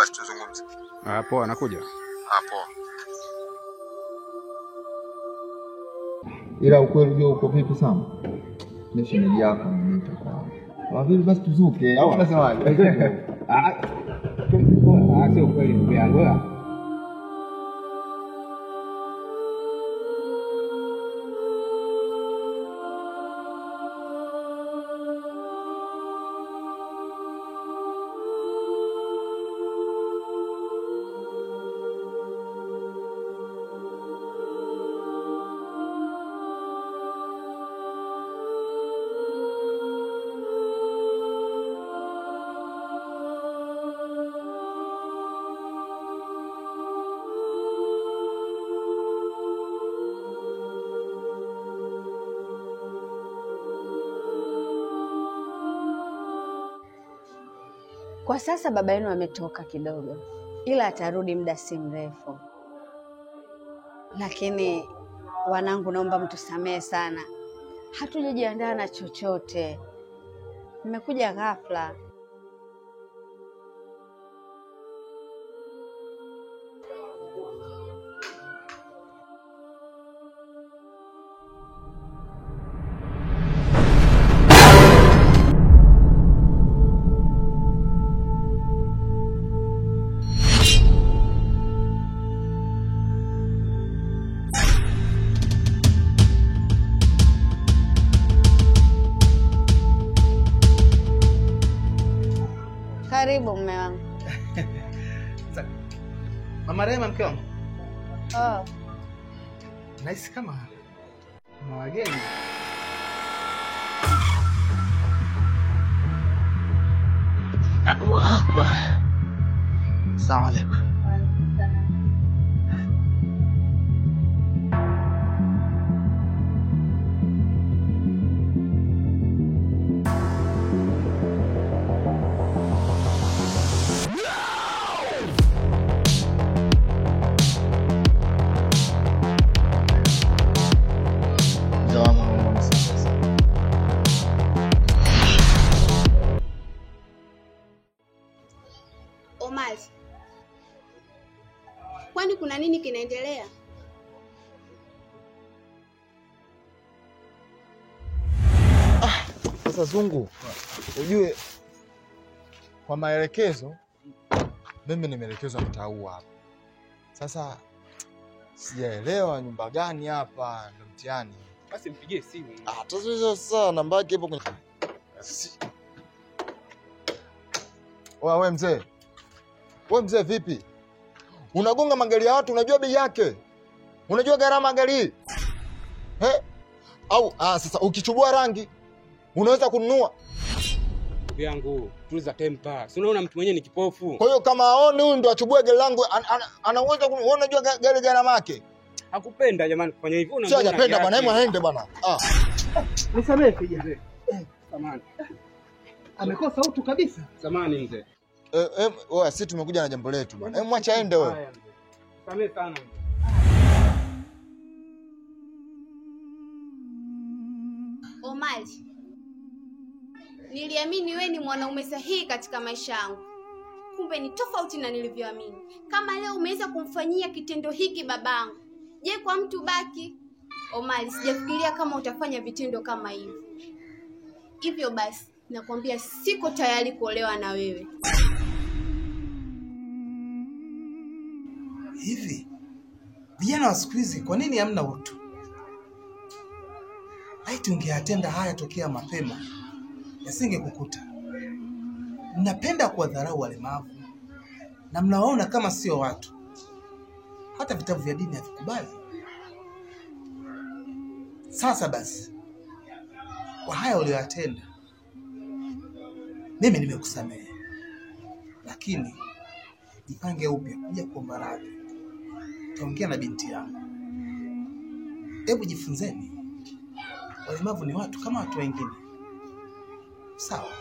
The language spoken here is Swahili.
basi tuzungumze. Poa, nakuja. Poa. Ila ukweli ujue uko vipi sana? Ni yako mimi kwa. Wavipi basi tuzuke au unasemaje? Sio kweli ndugu yangu. Kwa sasa baba yenu ametoka kidogo, ila atarudi muda si mrefu. Lakini wanangu, naomba mtusamee sana. Hatujajiandaa na chochote. Mmekuja ghafla. Karibu mume wangu. Mama Rema mke wangu. Nice kama wageni. Assalamu alaikum. Omar, kwani kuna nini kinaendelea? Sasa Zungu, ujue kwa maelekezo mimi nimeelekezwa mtaa huu hapa. Sasa sijaelewa nyumba gani hapa ndo mtihani. Basi mpigie simu. Tatizo sasa namba yake ipo kwenye Wewe mzee. Wewe mzee vipi? Unagonga magari ya watu, unajua bei yake? Unajua gharama gari hii? Au sasa ukichubua rangi unaweza kununua? Ndugu yangu, tuliza tempa. Si unaona mtu mwenyewe ni kipofu. Kwa hiyo kama aone huyu ndo achubue gari langu, anaweza unajua gari gharama yake? Hakupenda jamani kufanya hivyo. Sio hajapenda bwana, hebu aende bwana. Nisamehe kijana. Samahani. Amekosa utu kabisa. Samahani mzee. Wewe sisi tumekuja na jambo letu bwana. Mwacha aende wewe. Samehe sana. Omar, niliamini wewe ni mwanaume sahihi katika maisha yangu. Kumbe ni tofauti na nilivyoamini. Kama leo umeweza kumfanyia kitendo hiki babangu, je, kwa mtu baki? Omar, sijafikiria kama utafanya vitendo kama hivyo. Hivyo basi, nakwambia siko tayari kuolewa na wewe. Hivi vijana wa siku hizi kwa nini hamna utu? Laiti ungeatenda haya tokea mapema, yasingekukuta. Mnapenda kuwadharau walemavu na mnawaona kama sio watu. Hata vitabu vya dini havikubali. Sasa basi, kwa haya uliyotenda, mimi nimekusamehe. Lakini jipange upya kuja kuomba radhi. Taongea na binti yangu. Hebu jifunzeni. Walemavu ni watu kama watu wengine. Sawa?